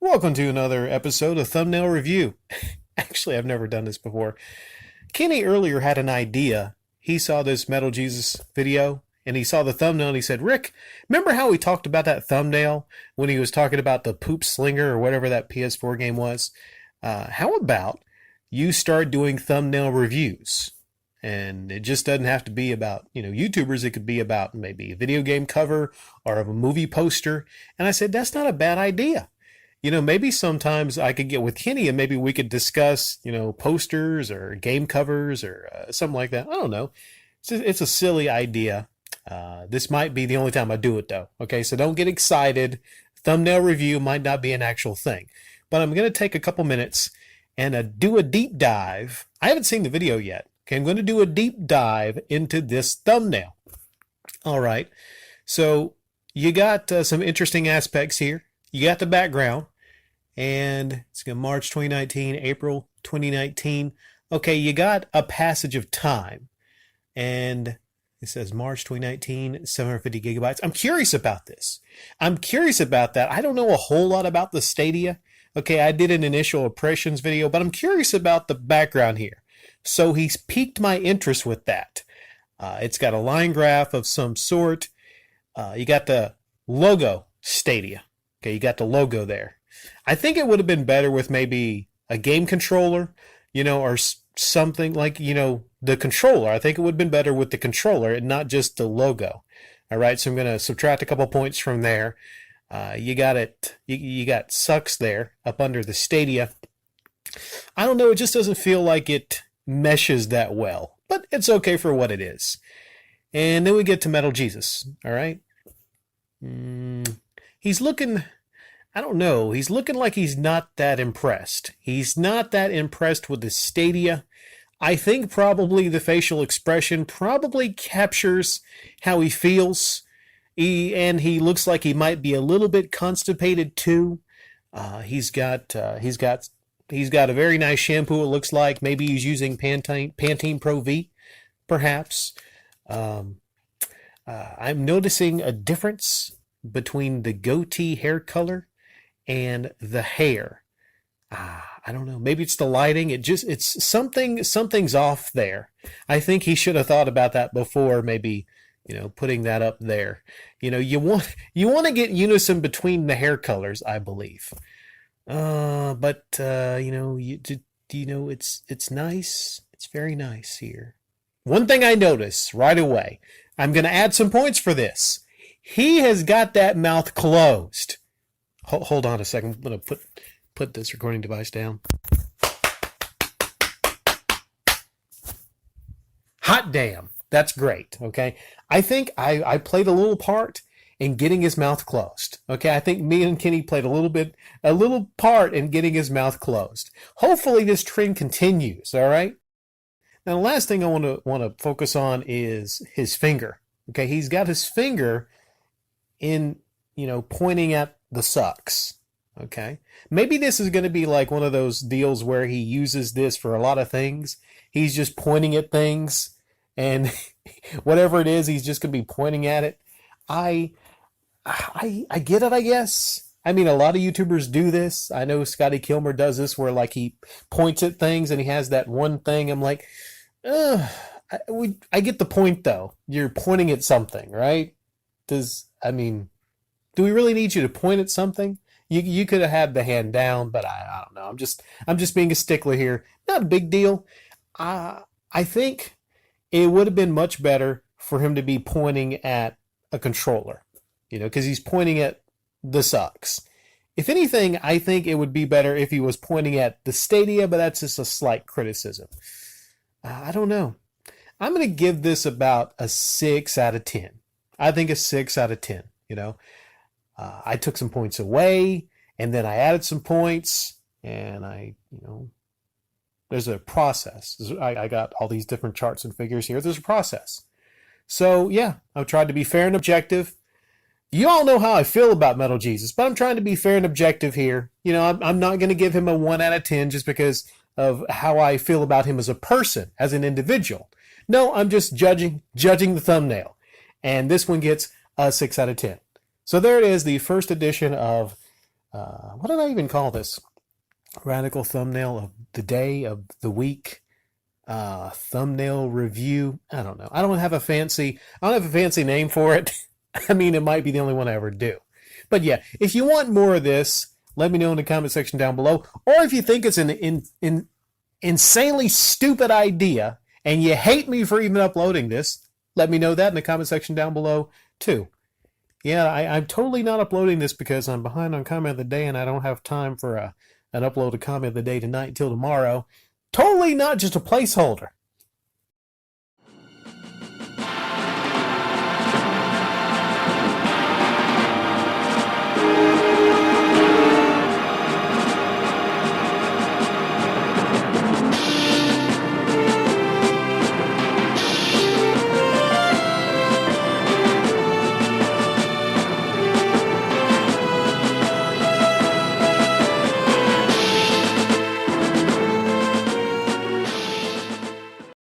Welcome to another episode of Thumbnail Review. Actually, I've never done this before. Kenny earlier had an idea. He saw this Metal Jesus video and he saw the thumbnail and he said, Rick, remember how we talked about that thumbnail when he was talking about the Poop Slinger or whatever that PS4 game was? How about you start doing thumbnail reviews? And it just doesn't have to be about, YouTubers. It could be about maybe a video game cover or of a movie poster. And I said, that's not a bad idea. Maybe sometimes I could get with Kenny and maybe we could discuss, posters or game covers or something like that. I don't know. It's a silly idea. This might be the only time I do it, though. Okay, so don't get excited. Thumbnail review might not be an actual thing. But I'm going to take a couple minutes and do a deep dive. I haven't seen the video yet. Okay, I'm going to do a deep dive into this thumbnail. All right. So you got some interesting aspects here. You got the background, and it's March 2019, April 2019. Okay, you got a passage of time, and it says March 2019, 750 gigabytes. I'm curious about this. I'm curious about that. I don't know a whole lot about the Stadia. Okay, I did an initial impressions video, but I'm curious about the background here. So he's piqued my interest with that. It's got a line graph of some sort. You got the logo Stadia. Okay, you got the logo there. I think it would have been better with maybe a game controller, or something like, the controller. I think it would have been better with the controller and not just the logo. All right, so I'm going to subtract a couple points from there. You got it. You got sucks there up under the Stadia. I don't know. It just doesn't feel like it meshes that well, but it's okay for what it is. And then we get to Metal Jesus. All right. He's looking, I don't know, he's looking like he's not that impressed. He's not that impressed with the Stadia. I think probably the facial expression probably captures how he feels. And he looks like he might be a little bit constipated too. He's got a very nice shampoo, it looks like. Maybe he's using Pantene Pro V, perhaps. I'm noticing a difference between the goatee hair color and the hair. I don't know. Maybe it's the lighting. It's something's off there. I think he should have thought about that before maybe, putting that up there. You want to get unison between the hair colors, I believe. But it's nice. It's very nice here. One thing I notice right away, I'm going to add some points for this. He has got that mouth closed. Hold on a second. I'm going to put this recording device down. Hot damn. That's great. Okay. I think I played a little part in getting his mouth closed. Okay. I think me and Kenny played a little part in getting his mouth closed. Hopefully this trend continues. All right. Now, the last thing I want to focus on is his finger. Okay. He's got his finger in, pointing at the sucks. Okay. Maybe this is going to be like one of those deals where he uses this for a lot of things. He's just pointing at things and whatever it is, he's just going to be pointing at it. I get it, I guess. I mean, a lot of YouTubers do this. I know Scotty Kilmer does this where like he points at things and he has that one thing. I'm like, I get the point though. You're pointing at something, right? Do we really need you to point at something? You could have had the hand down, but I don't know. I'm just being a stickler here. Not a big deal. I think it would have been much better for him to be pointing at a controller, because he's pointing at the sucks. If anything, I think it would be better if he was pointing at the Stadia, but that's just a slight criticism. I don't know. I'm going to give this about a 6 out of 10. I think a 6 out of 10, I took some points away and then I added some points and there's a process. I got all these different charts and figures here. There's a process. So yeah, I've tried to be fair and objective. You all know how I feel about Metal Jesus, but I'm trying to be fair and objective here. You know, I'm not going to give him a 1 out of 10 just because of how I feel about him as a person, as an individual. No, I'm just judging the thumbnail. And this one gets a 6 out of 10. So there it is, the first edition of, what did I even call this? Radical thumbnail of the day, of the week, thumbnail review. I don't know. I don't have a fancy name for it. I mean, it might be the only one I ever do. But yeah, if you want more of this, let me know in the comment section down below. Or if you think it's an insanely stupid idea and you hate me for even uploading this, let me know that in the comment section down below too. Yeah, I'm totally not uploading this because I'm behind on comment of the day and I don't have time for an upload of comment of the day tonight until tomorrow. Totally not just a placeholder.